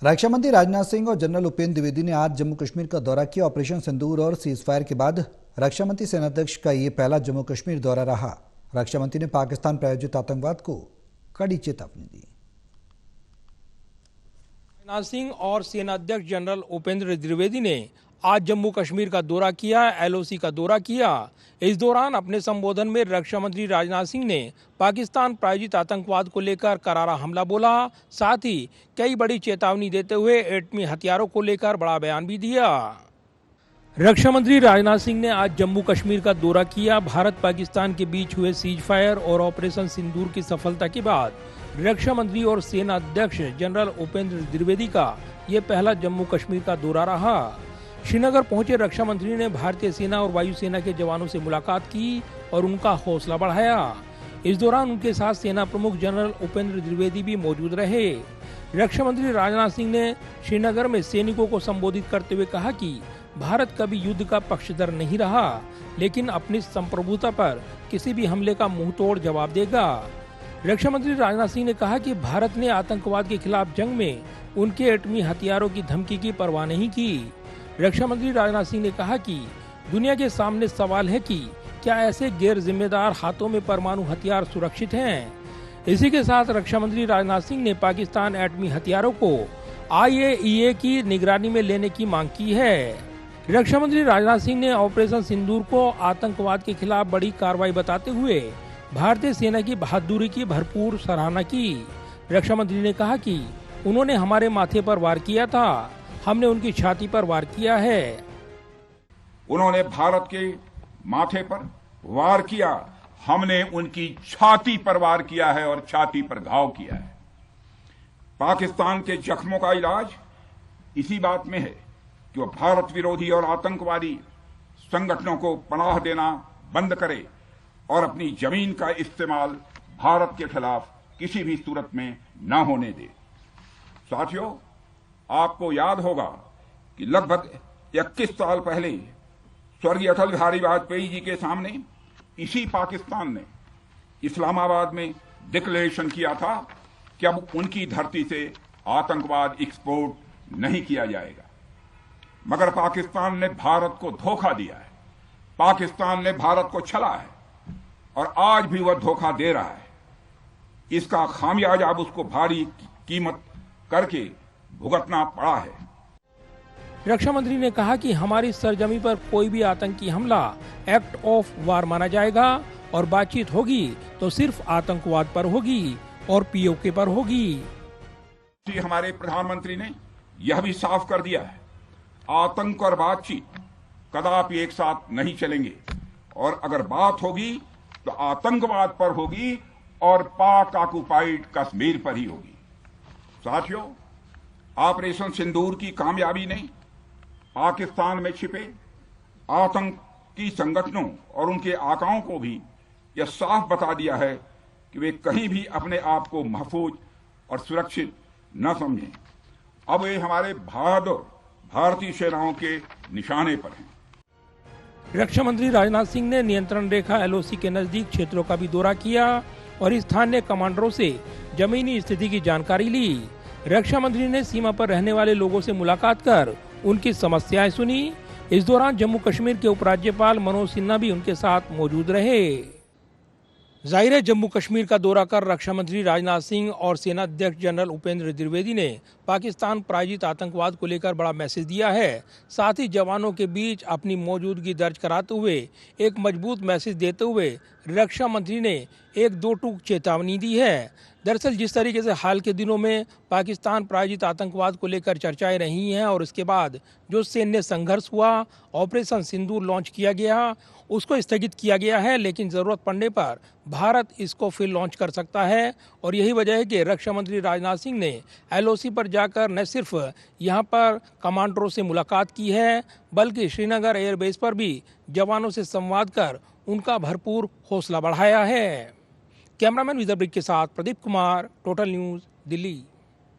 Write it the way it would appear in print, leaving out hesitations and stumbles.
रक्षा मंत्री राजनाथ सिंह और जनरल उपेंद्र द्विवेदी ने आज जम्मू कश्मीर का दौरा किया। ऑपरेशन सिंदूर और सीजफायर के बाद रक्षा मंत्री सेनाध्यक्ष का ये पहला जम्मू कश्मीर दौरा रहा। रक्षा मंत्री ने पाकिस्तान प्रायोजित आतंकवाद को कड़ी चेतावनी दी। राजनाथ सिंह और सेनाध्यक्ष जनरल उपेंद्र द्विवेदी ने आज जम्मू कश्मीर का दौरा किया, एलओसी का दौरा किया। इस दौरान अपने संबोधन में रक्षा मंत्री राजनाथ सिंह ने पाकिस्तान प्रायोजित आतंकवाद को लेकर करारा हमला बोला, साथ ही कई बड़ी चेतावनी देते हुए एटमी हथियारों को लेकर बड़ा बयान भी दिया। रक्षा मंत्री राजनाथ सिंह ने आज जम्मू कश्मीर का दौरा किया। भारत पाकिस्तान के बीच हुए सीज फायर और ऑपरेशन सिंदूर की सफलता के बाद रक्षा मंत्री और सेना अध्यक्ष जनरल उपेंद्र द्विवेदी का ये पहला जम्मू कश्मीर का दौरा रहा। श्रीनगर पहुंचे रक्षा मंत्री ने भारतीय सेना और वायुसेना के जवानों से मुलाकात की और उनका हौसला बढ़ाया। इस दौरान उनके साथ सेना प्रमुख जनरल उपेंद्र द्विवेदी भी मौजूद रहे। रक्षा मंत्री राजनाथ सिंह ने श्रीनगर में सैनिकों को संबोधित करते हुए कहा कि भारत कभी युद्ध का पक्षधर नहीं रहा, लेकिन अपनी संप्रभुता पर किसी भी हमले का मुंहतोड़ जवाब देगा। रक्षा मंत्री राजनाथ सिंह ने कहा कि भारत ने आतंकवाद के खिलाफ जंग में उनके एटमी हथियारों की धमकी की परवाह नहीं की। रक्षा मंत्री राजनाथ सिंह ने कहा कि दुनिया के सामने सवाल है कि क्या ऐसे गैर जिम्मेदार हाथों में परमाणु हथियार सुरक्षित हैं। इसी के साथ रक्षा मंत्री राजनाथ सिंह ने पाकिस्तान एटमी हथियारों को IAEA की निगरानी में लेने की मांग की है। रक्षा मंत्री राजनाथ सिंह ने ऑपरेशन सिंदूर को आतंकवाद के खिलाफ बड़ी कार्रवाई बताते हुए भारतीय सेना की बहादुरी की भरपूर सराहना की। रक्षा मंत्री ने कहा कि उन्होंने हमारे माथे पर वार किया था, हमने उनकी छाती पर वार किया है। उन्होंने भारत के माथे पर वार किया, हमने उनकी छाती पर वार किया है और छाती पर घाव किया है। पाकिस्तान के जख्मों का इलाज इसी बात में है कि वो भारत विरोधी और आतंकवादी संगठनों को पनाह देना बंद करे और अपनी जमीन का इस्तेमाल भारत के खिलाफ किसी भी सूरत में न होने दे। साथियों, आपको याद होगा कि लगभग 21 साल पहले स्वर्गीय अटल बिहारी वाजपेयी जी के सामने इसी पाकिस्तान ने इस्लामाबाद में डिक्लेरेशन किया था कि अब उनकी धरती से आतंकवाद एक्सपोर्ट नहीं किया जाएगा। मगर पाकिस्तान ने भारत को धोखा दिया है, पाकिस्तान ने भारत को छला है और आज भी वह धोखा दे रहा है। इसका खामियाजा अब उसको भारी कीमत करके भुगतना पड़ा है। रक्षा मंत्री ने कहा कि हमारी सरजमी पर कोई भी आतंकी हमला एक्ट ऑफ वार माना जाएगा और बातचीत होगी तो सिर्फ आतंकवाद पर होगी और POK पर होगी। हमारे प्रधानमंत्री ने यह भी साफ कर दिया है, आतंक और बातचीत कदापि एक साथ नहीं चलेंगे और अगर बात होगी तो आतंकवाद पर होगी और पाक ऑक्युपाइड कश्मीर पर ही होगी। साथियों, ऑपरेशन सिंदूर की कामयाबी ने पाकिस्तान में छिपे आतंकी संगठनों और उनके आकाओं को भी यह साफ बता दिया है कि वे कहीं भी अपने आप को महफूज और सुरक्षित न समझें। अब वे हमारे बहादुर भारतीय सेनाओं के निशाने पर हैं। रक्षा मंत्री राजनाथ सिंह ने नियंत्रण रेखा LOC के नजदीक क्षेत्रों का भी दौरा किया और स्थानीय कमांडरों से जमीनी स्थिति की जानकारी ली। रक्षा मंत्री ने सीमा पर रहने वाले लोगों से मुलाकात कर उनकी समस्याएं सुनी। इस दौरान जम्मू कश्मीर के उपराज्यपाल मनोज सिन्हा भी उनके साथ मौजूद रहे। जाहिर है, जम्मू कश्मीर का दौरा कर रक्षा मंत्री राजनाथ सिंह और सेना अध्यक्ष जनरल उपेंद्र द्विवेदी ने पाकिस्तान प्रायोजित आतंकवाद को लेकर बड़ा मैसेज दिया है। साथ ही जवानों के बीच अपनी मौजूदगी दर्ज कराते हुए एक मजबूत मैसेज देते हुए रक्षा मंत्री ने एक दो टूक चेतावनी दी है। दरअसल जिस तरीके से हाल के दिनों में पाकिस्तान प्रायोजित आतंकवाद को लेकर चर्चाएं रही हैं और उसके बाद जो सैन्य संघर्ष हुआ, ऑपरेशन सिंदूर लॉन्च किया गया, उसको स्थगित किया गया है, लेकिन ज़रूरत पड़ने पर भारत इसको फिर लॉन्च कर सकता है। और यही वजह है कि रक्षा मंत्री राजनाथ सिंह ने LOC पर जाकर न सिर्फ यहां पर कमांडरों से मुलाकात की है, बल्कि श्रीनगर एयरबेस पर भी जवानों से संवाद कर उनका भरपूर हौसला बढ़ाया है। कैमरामैन विजय ब्रिक के साथ प्रदीप कुमार, टोटल न्यूज़, दिल्ली।